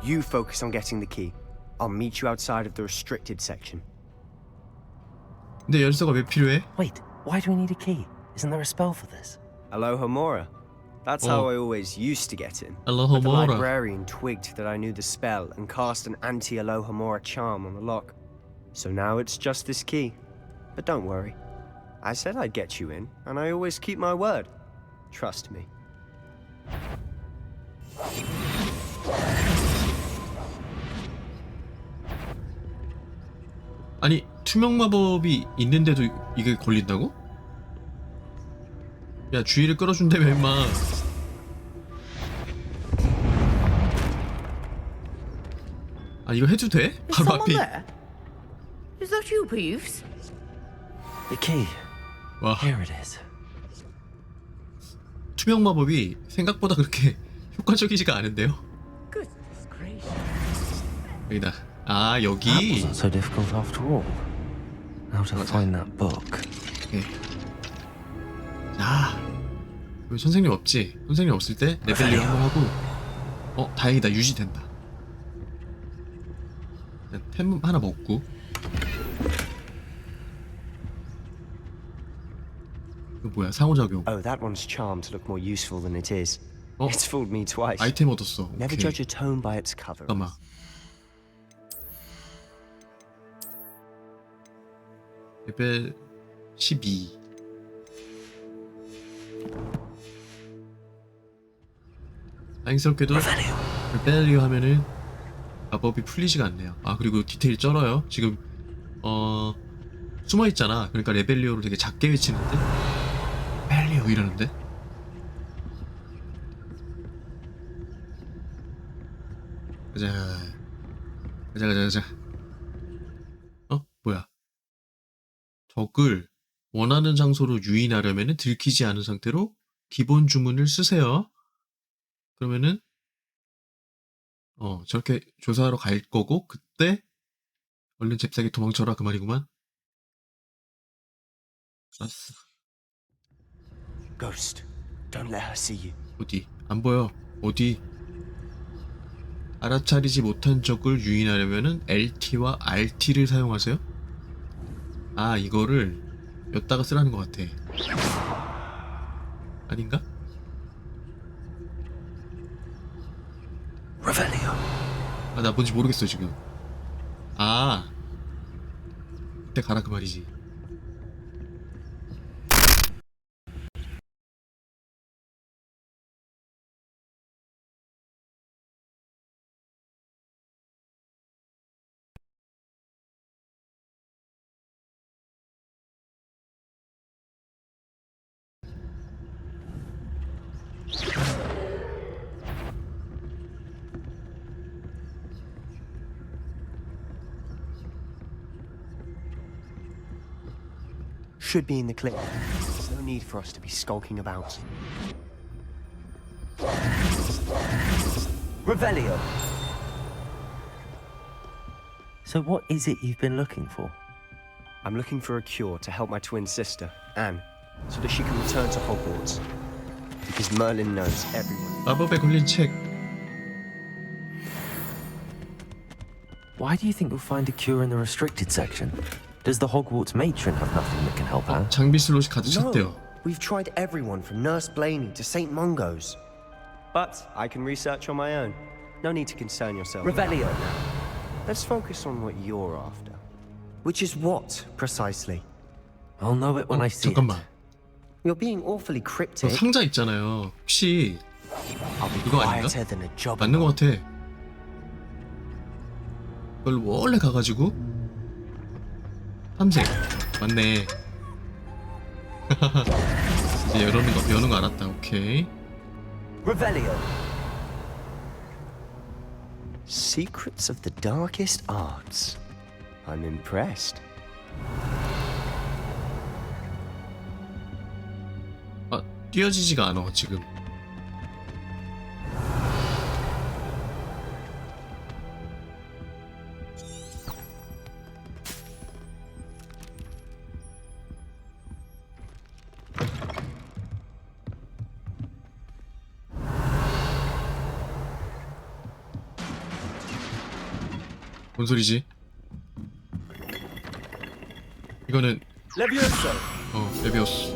You focus on getting the key. I'll meet you outside of the restricted section. 근데 열쇠가 왜 필요해? Wait, why do we need a key? Isn't there a spell for this? Alohomora. That's how I always used to get in. But the Alohomora. librarian twigged that I knew the spell and cast an anti-Alohomora charm on the lock. So now it's just this key. But don't worry. I said I'd get you in, and I always keep my word. Trust me. 아니 투명 마법이 있는데도 이게 걸린다고? 야 주의를 끌어준다며 임마. 아 이거 해도 돼? 바로 앞에. Is that you, Peeves? The key. 와 Here it is. 투명 마법이 생각보다 그렇게 효과적이지가 않은데요. Goodness gracious. 여기다. 아 여기. That wasn't so difficult after all. How to find that book? 오케이. 자, 여기 선생님 없지? 선생님 없을 때 레벨링 한번 하고. 다행이다 유지된다. 템 하나 먹고. 이거 뭐야 상호작용. Oh, that one's charmed to look more useful than it is. 어? It's fooled me twice. 아이템 얻었어. Never 오케이. judge a tome by its cover. 잠깐만. 레벨 12. 다행스럽게도 레벨리오 하면은 마법이 풀리지가 않네요. 아 그리고 디테일 쩔어요. 지금 숨어있잖아. 그러니까 레벨리오를 되게 작게 외치는데 레벨리오 이러는데. 가자. 뭐야? 적을 원하는 장소로 유인하려면 들키지 않은 상태로 기본 주문을 쓰세요. 그러면은 저렇게 조사하러 갈 거고 그때 얼른 잽싸게 도망쳐라 그 말이구만. 알았어. Ghost, don't let her see you. 어디? 안 보여. 어디? 알아차리지 못한 적을 유인하려면은 LT와 RT를 사용하세요. 아 이거를 엿다가 쓰라는 것 같아. 아닌가? Revelio. 아 나 뭔지 모르겠어 지금. 아 그때 가라 그 말이지. Should be in the clear. There's no need for us to be skulking about. Revelio. So what is it you've been looking for? I'm looking for a cure to help my twin sister, Anne, so that she can return to Hogwarts. Because Merlin knows everyone. 마법에 걸린 책. Why do you think you'll find a cure in the restricted section? Does the Hogwarts matron have nothing that can help her? 장비 슬롯이 가득 No, 찼대요. we've tried everyone from Nurse Blaney to St. Mungo's. But I can research on my own. No need to concern yourself. Revelio. Let's focus on what you're after. Which is what, precisely? I'll know it when I see it. 잠깐만. You're being awfully 저 cryptic. 상자 있잖아요. 혹시 I'll be 이거 아닌가? quieter than a job. 맞는 것 같아. 이걸 원래 가가지고 탐색 맞네. 이제 여는 거 알았다. 오케이. Revelio. Secrets of the darkest arts. I'm impressed. 아 띄어지지가 않아 지금. 뭔 소리지? 이거는 Levioso. 레비오스.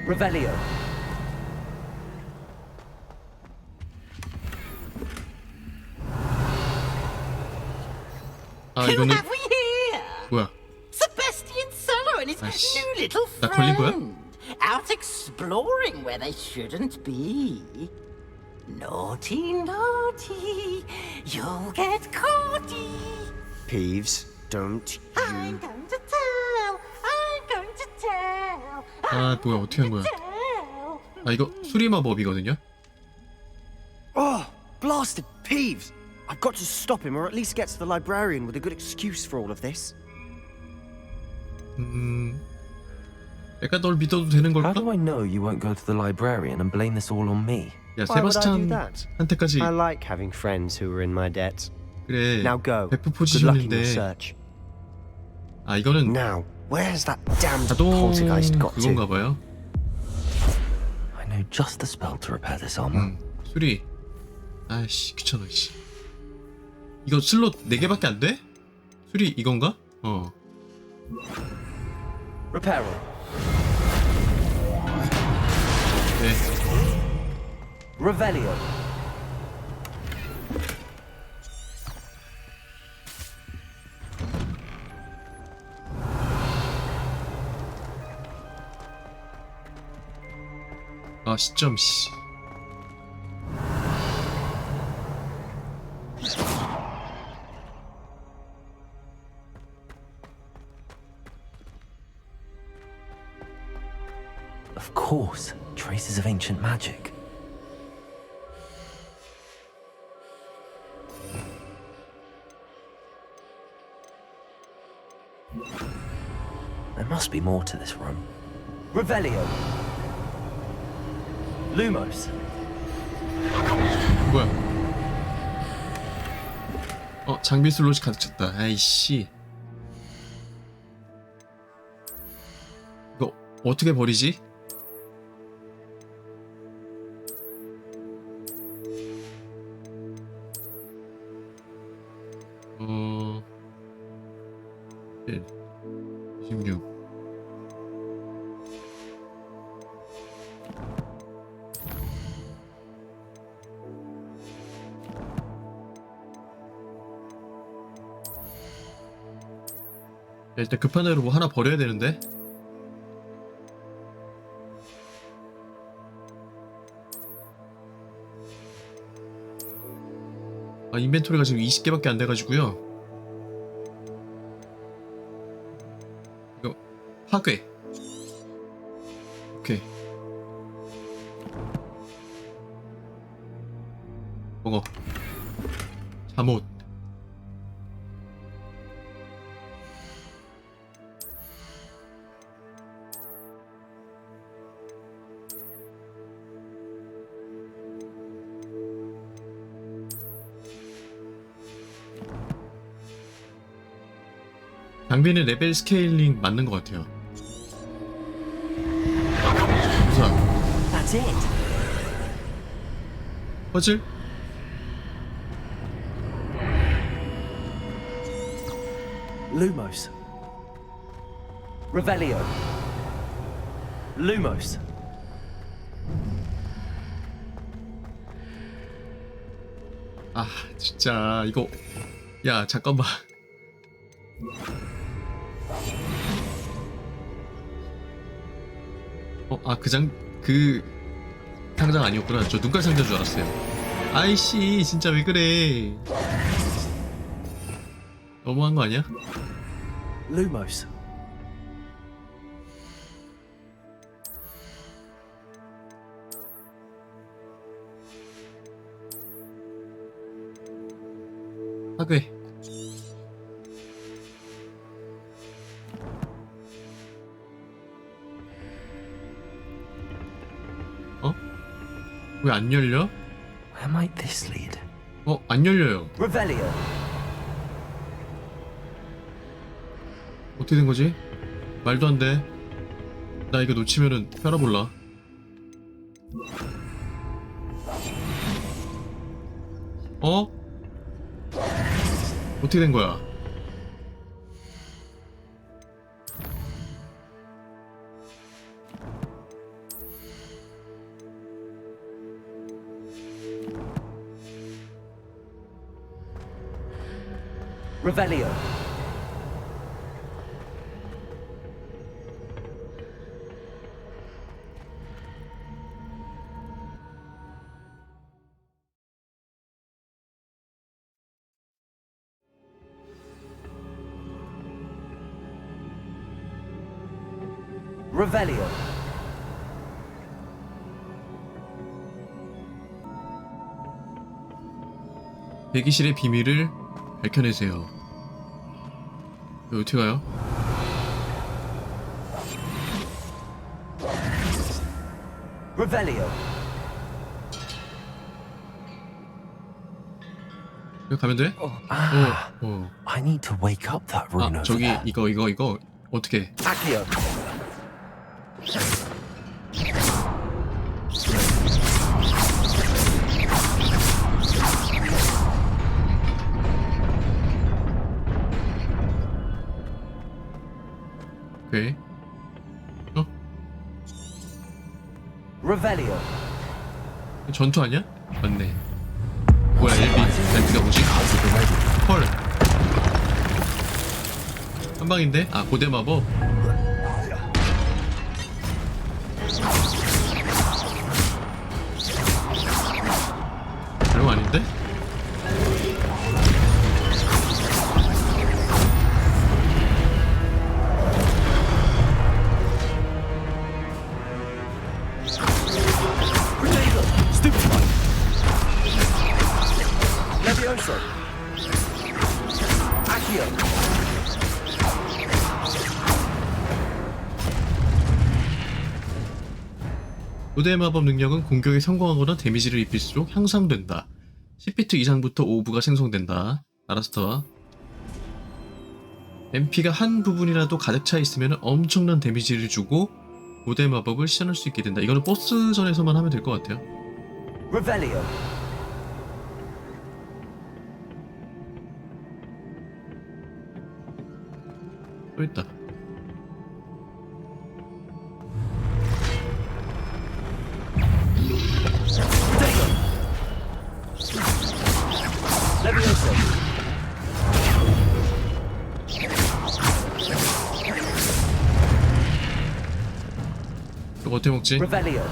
Revelio. 아 Who 이거는 have we here? 뭐야? Sebastian Solo and his 아이씨, new little 나 걸린 거야? friend. Out exploring where they shouldn't be. Naughty, naughty, you'll get caughty. Peeves, don't I'm you... going to tell. I'm going to tell. 아 뭐야 어떻게 한 거야? Tell. 아 이거 수리마법이거든요? Oh, blasted Peeves! I've got to stop him, or at least get to the librarian with a good excuse for all of this. 내가 널 믿어도 되는 How 걸까? do I know you won't go to the librarian and blame this all on me? 야 Why would I do 세바스찬 that? 한테까지 I like having friends who are in my debt. 그래 Now go. 베프 Good luck in your 포지션인데 search. 아 이거는 Now, where's that damned 자동 poltergeist got 그건가 to? 봐요. I know just the spell to repair this armor. 수리. 아이씨 귀찮아 씨. 이거 슬롯 4개밖에 안 돼? 수리 이건가? Reparo. 네. Revelio. 아 시점 씨. Of course, traces of ancient magic. There must be more to this room. Revelio. Lumos. 뭐야? 장비 슬롯이 가득 찼다. 아이씨. 이거 어떻게 버리지? 어... 1 26 일단 급한 대로 뭐 하나 버려야 되는데. 아 인벤토리가 지금 20개밖에 안 돼가지고요. 이거 파괴. 오케이. 먹어. 잠옷. 장비는 레벨 스케일링 맞는 것 같아요. 우선 That's it. 퍼즐? Lumos. Revelio. Lumos. 아 진짜 이거 야 잠깐만 그 상장 아니었구나. 저 눈깔 상자인 줄 알았어요. 아이씨 진짜 왜 그래. 너무한 거 아니야? Lumos. 하괴. 어? 왜 안 열려? Where might this lead? 안 열려요. Revelio. 어떻게 된 거지? 말도 안 돼. 나 이거 놓치면은 펴라볼라. 어떻게 된 거야? Revelio. Revelio. 대기실의 비밀을 밝혀내세요. 여기 어떻게 가요? Revelio. 여기 가면 돼? I need to wake up that rune over 저기 there. 이거 어떻게? Accio. 오케이. Revelio. 전투 아니야? 맞네. 뭐야 엘비가 뭐지? 헐. 한 방인데? 고대 마법. 별거 아닌데? Levioso. Accio. 고대 마법 능력은 공격에 성공하거나 데미지를 입힐수록 향상된다. 10비트 이상부터 오브가 생성된다. 알았어. MP가 한 부분이라도 가득 차 있으면 엄청난 데미지를 주고 고대 마법을 시전할 수 있게 된다. 이거는 보스전에서만 하면 될 것 같아요. Revelio. 또 있다. Levioso. 이거 어떻게 먹지? Revelio.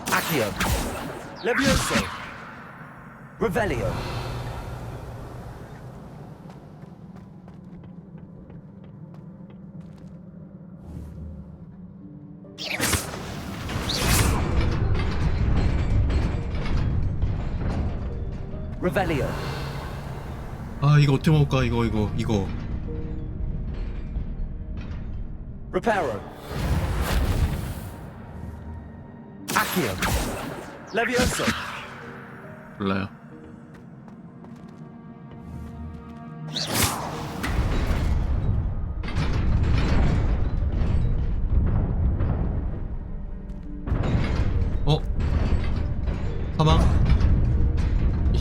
Accio. Levioso. Revelio. Revelio. 이거 어떻게 먹을까? 이거. Reparo. Accio. Levioso. 몰라요.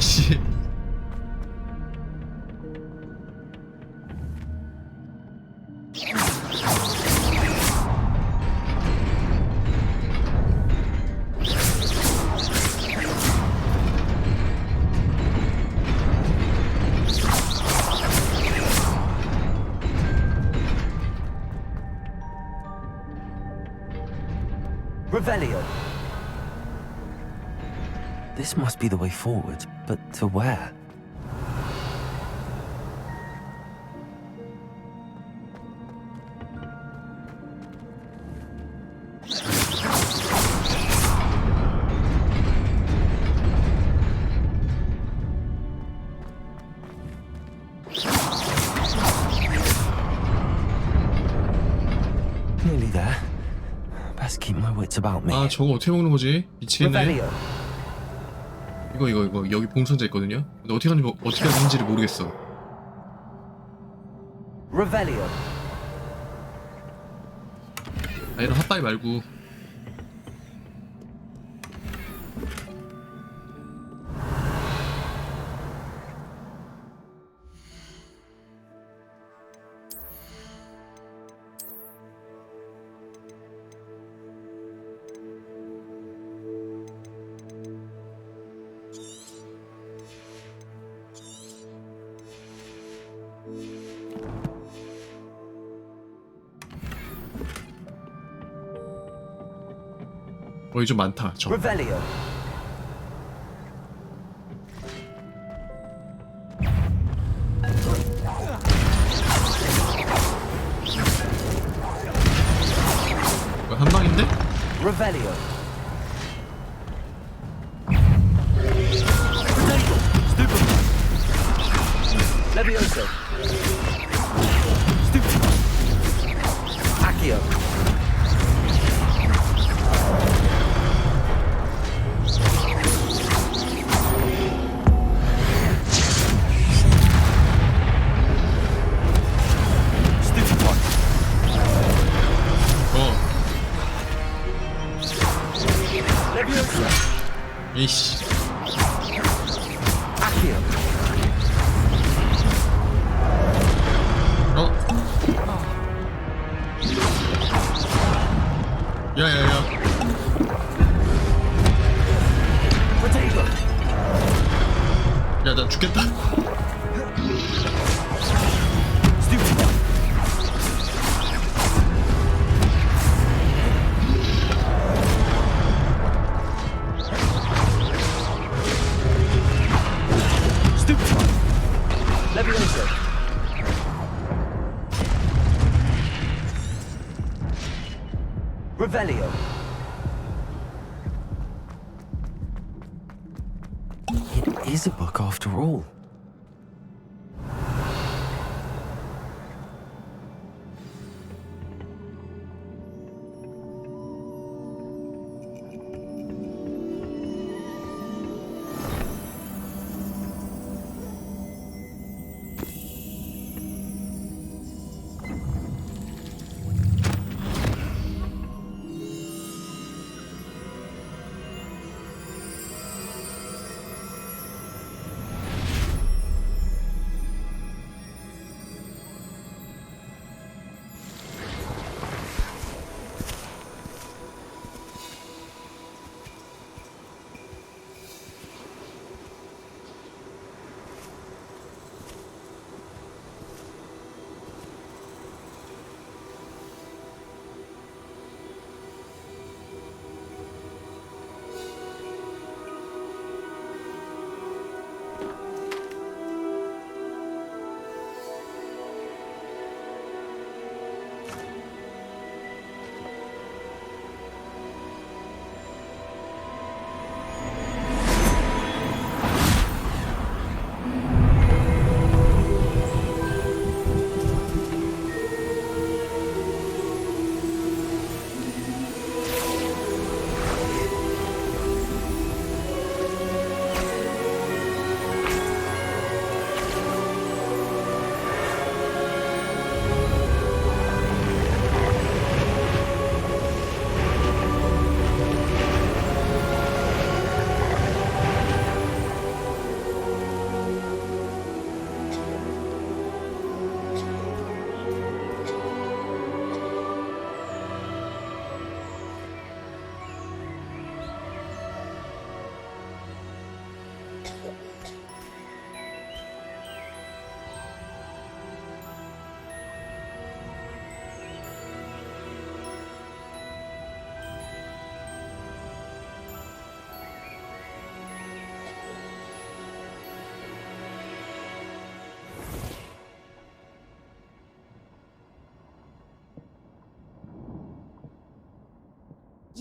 씨. Revelio. This must be the way forward, but to where? Nearly there. Best keep my wits about me. 아 저거 어떻게 먹는 거지? 미치겠네. Revelio. 이거 여기 봉선자 있거든요. 근데 어떻게 하는지를 모르겠어. Revelio. 아 이런 핫바이 말고. 이좀 많다. 저. Revelio. 이거 한 방인데? Revelio. Levioso. Accio. Levioso. 이씨. Accio. 야야야. Potato. 야 나 죽겠다. Stupid. Stupid. Levioso. Revelio. It is a book after all.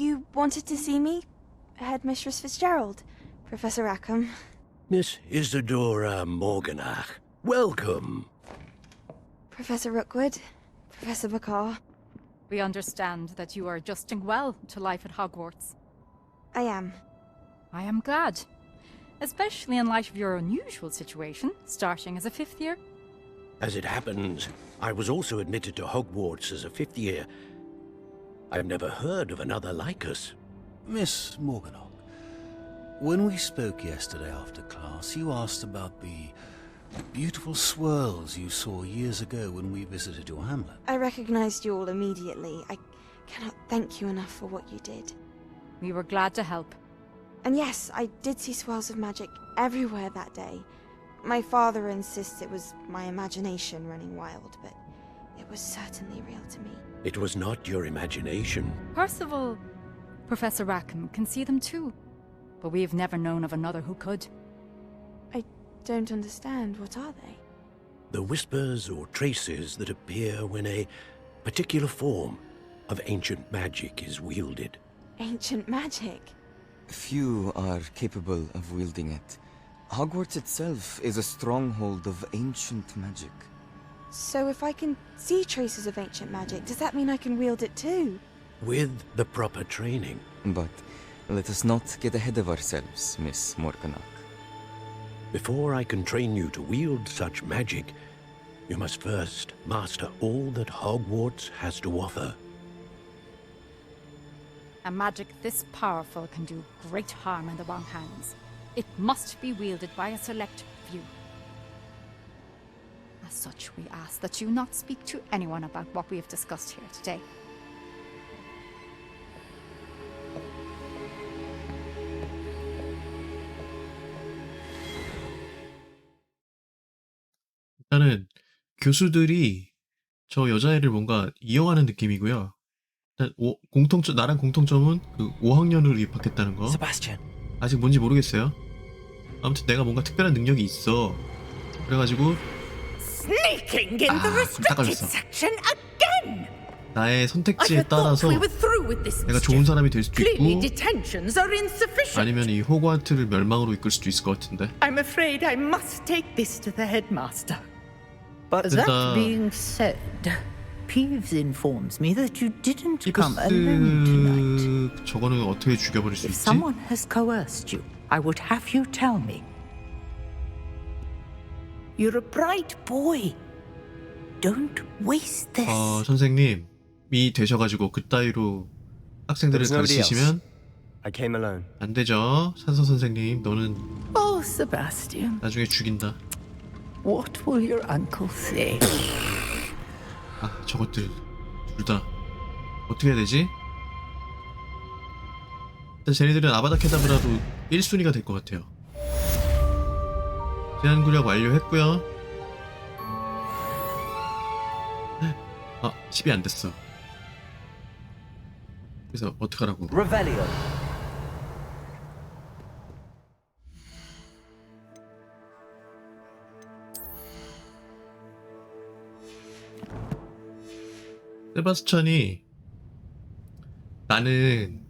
You wanted to see me? Headmistress Fitzgerald, Professor Rackham. Miss Isadora Morganach, welcome. Professor Rookwood, Professor Bakar. We understand that you are adjusting well to life at Hogwarts. I am. I am glad. Especially in light of your unusual situation, starting as a 5th year. As it happens, I was also admitted to Hogwarts as a 5th year. I've never heard of another like us. Miss Morganach, when we spoke yesterday after class, you asked about the beautiful swirls you saw years ago when we visited your hamlet. I recognized you all immediately. I cannot thank you enough for what you did. We were glad to help. And yes, I did see swirls of magic everywhere that day. My father insists it was my imagination running wild, but it was certainly real to me. It was not your imagination. Percival, Professor Rackham can see them too. But we've never known of another who could. I don't understand. What are they? The whispers or traces that appear when a particular form of ancient magic is wielded. Ancient magic? Few are capable of wielding it. Hogwarts itself is a stronghold of ancient magic. So if I can see traces of ancient magic, does that mean I can wield it too? With the proper training. But let us not get ahead of ourselves, Miss Morganach. Before I can train you to wield such magic, you must first master all that Hogwarts has to offer. A magic this powerful can do great harm in the wrong hands. It must be wielded by a select few. As such, we ask that you not speak to anyone about what we have discussed here today. 일단은 교수들이 저 여자애를 뭔가 이용하는 느낌이고요. 일단 나랑 공통점은 그 5학년으로 입학했다는 거. Sebastian. 아직 뭔지 모르겠어요. 아무튼 내가 뭔가 특별한 능력이 있어. 그래가지고 Sneaking in the restricted section again. 나의 I 선택지에 had thought 따라서 we were through with this 내가 좋은 사람이 될 수도 Clearly 있고 detentions are insufficient. 아니면 이 호그와트를 멸망으로 이끌 수도 있을 것 같은데. I'm afraid I must take this to the headmaster. But 일단 that being said, Peeves informs me that you didn't come alone tonight. 저거는 어떻게 죽여버릴 수 If 있지? someone has coerced you, I would have you tell me. You're a bright boy. Don't waste this. 선생님이 되셔가지고 그따위로 학생들을 가르치시면 I came alone. 안 되죠. 산소 선생님, 너는 Oh, Sebastian. 나중에 죽인다. What will your uncle say? 아, 저것들 둘 다 어떻게 해야 되지? 일단 쟤네들은 아바다 케다브라도 1순위가 될 것 같아요. 제한 구력 완료했고요. 아, 10이 안 됐어. 그래서 어떡하라고? Revelio. 세바스찬이 나는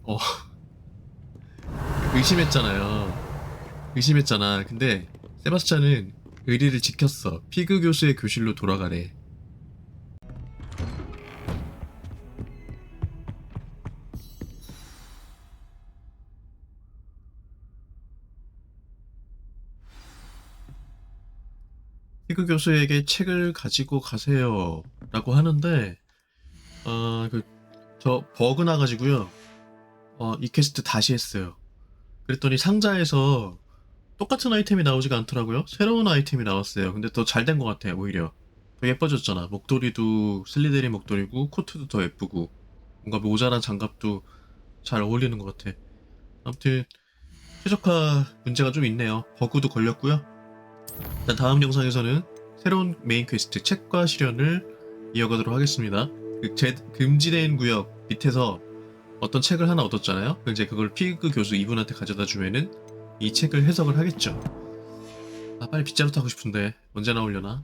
의심했잖아. 근데 세바스찬은 의리를 지켰어. 피그 교수의 교실로 돌아가래. 피그 교수에게 책을 가지고 가세요 라고 하는데 저 버그 나가지고요. 이 퀘스트 다시 했어요. 그랬더니 상자에서 똑같은 아이템이 나오지가 않더라고요. 새로운 아이템이 나왔어요. 근데 더 잘 된 것 같아요. 오히려 더 예뻐졌잖아. 목도리도 슬리데린 목도리고 코트도 더 예쁘고 뭔가 모자란 장갑도 잘 어울리는 것 같아. 아무튼 최적화 문제가 좀 있네요. 버그도 걸렸고요. 일단 다음 영상에서는 새로운 메인 퀘스트 책과 실현을 이어가도록 하겠습니다. 금지된 구역 밑에서 어떤 책을 하나 얻었잖아요. 이제 그걸 피그 교수 이분한테 가져다 주면은 이 책을 해석을 하겠죠. 아, 빨리 빗자루 타고 싶은데 언제 나오려나.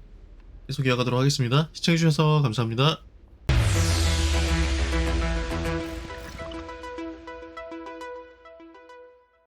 계속 이어가도록 하겠습니다. 시청해주셔서 감사합니다.